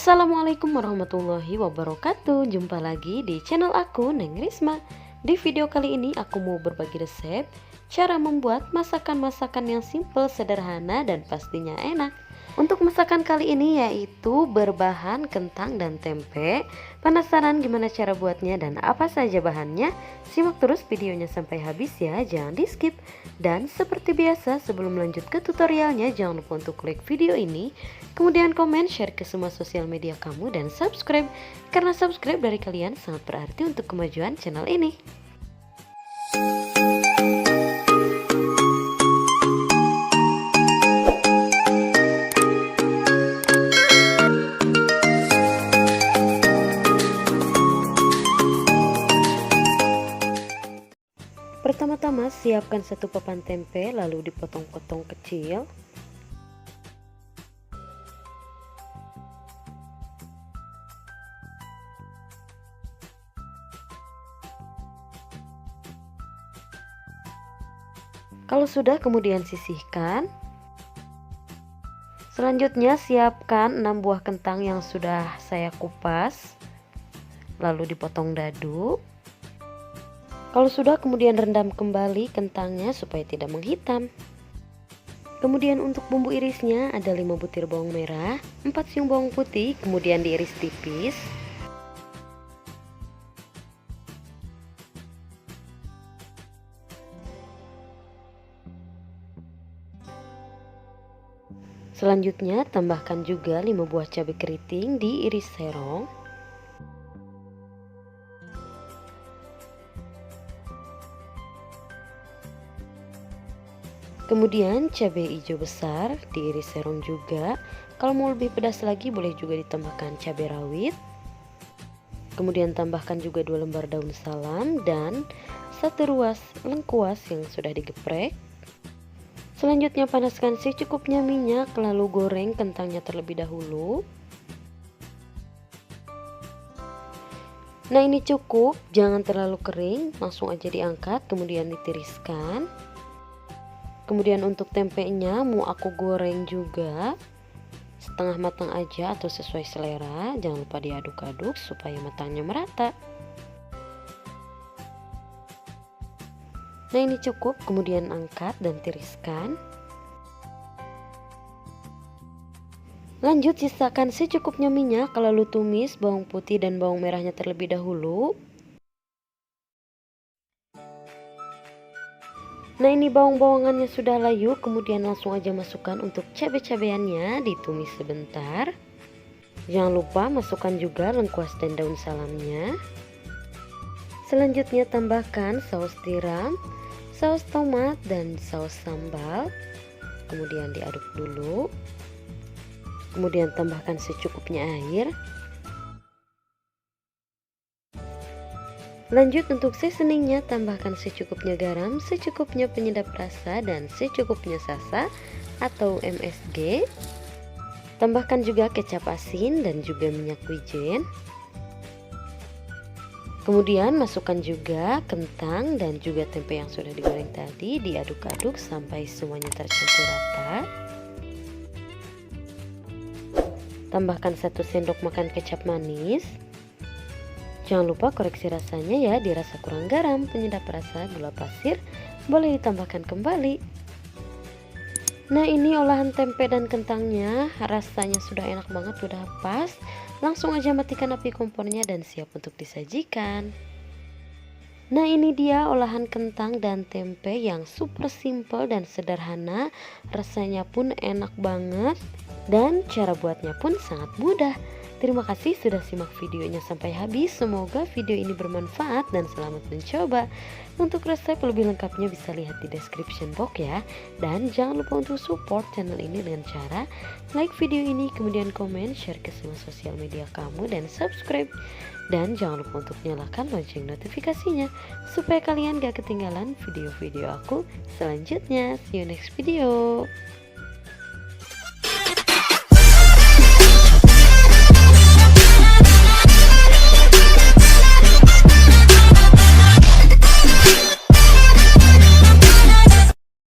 Assalamualaikum warahmatullahi wabarakatuh. Jumpa lagi di channel aku, Neng Risma. Di video kali ini aku mau berbagi resep cara membuat masakan-masakan yang simple, sederhana, dan pastinya enak. Untuk masakan kali ini yaitu berbahan kentang dan tempe. Penasaran gimana cara buatnya dan apa saja bahannya? Simak terus videonya sampai habis ya, jangan di skip. Dan seperti biasa, sebelum lanjut ke tutorialnya, jangan lupa untuk klik video ini, kemudian komen, share ke semua sosial media kamu, dan subscribe. Karena subscribe dari kalian sangat berarti untuk kemajuan channel ini. Pertama-tama siapkan satu papan tempe, lalu dipotong-potong kecil. Kalau sudah, kemudian sisihkan. Selanjutnya siapkan 6 buah kentang yang sudah saya kupas, lalu dipotong dadu. Kalau sudah, kemudian rendam kembali kentangnya supaya tidak menghitam. Kemudian untuk bumbu irisnya ada 5 butir bawang merah, 4 siung bawang putih, kemudian diiris tipis. Selanjutnya tambahkan juga 5 buah cabai keriting diiris serong. Kemudian cabai hijau besar diiris serong juga. Kalau mau lebih pedas lagi boleh juga ditambahkan cabai rawit. Kemudian tambahkan juga 2 lembar daun salam dan 1 ruas lengkuas yang sudah digeprek. Selanjutnya panaskan secukupnya minyak, lalu goreng kentangnya terlebih dahulu. Nah, ini cukup, jangan terlalu kering, langsung aja diangkat kemudian ditiriskan. Kemudian untuk tempenya mau aku goreng juga setengah matang aja atau sesuai selera. Jangan lupa diaduk-aduk supaya matangnya merata. Nah, ini cukup, kemudian angkat dan tiriskan. Lanjut sisakan secukupnya minyak, lalu tumis bawang putih dan bawang merahnya terlebih dahulu. Nah, ini bawang-bawangannya sudah layu, kemudian langsung aja masukkan untuk cabai-cabeannya, ditumis sebentar. Jangan lupa masukkan juga lengkuas dan daun salamnya. Selanjutnya tambahkan saus tiram, saus tomat, dan saus sambal. Kemudian diaduk dulu. Kemudian tambahkan secukupnya air. Lanjut untuk seasoningnya, tambahkan secukupnya garam, secukupnya penyedap rasa, dan secukupnya salsa atau MSG. Tambahkan juga kecap asin dan juga minyak wijen. Kemudian masukkan juga kentang dan juga tempe yang sudah digoreng tadi, diaduk-aduk sampai semuanya tercampur rata. Tambahkan 1 sendok makan kecap manis. Jangan lupa koreksi rasanya ya, dirasa kurang garam, penyedap rasa, gula pasir, boleh ditambahkan kembali. Nah, ini olahan tempe dan kentangnya, rasanya sudah enak banget, sudah pas. Langsung aja matikan api kompornya dan siap untuk disajikan. Nah, ini dia olahan kentang dan tempe yang super simple dan sederhana. Rasanya pun enak banget dan cara buatnya pun sangat mudah. Terima kasih sudah simak videonya sampai habis. Semoga video ini bermanfaat dan selamat mencoba. Untuk resep lebih lengkapnya bisa lihat di description box ya. Dan jangan lupa untuk support channel ini dengan cara like video ini, kemudian komen, share ke semua sosial media kamu, dan subscribe. Dan jangan lupa untuk nyalakan lonceng notifikasinya supaya kalian gak ketinggalan video-video aku selanjutnya. See you next video.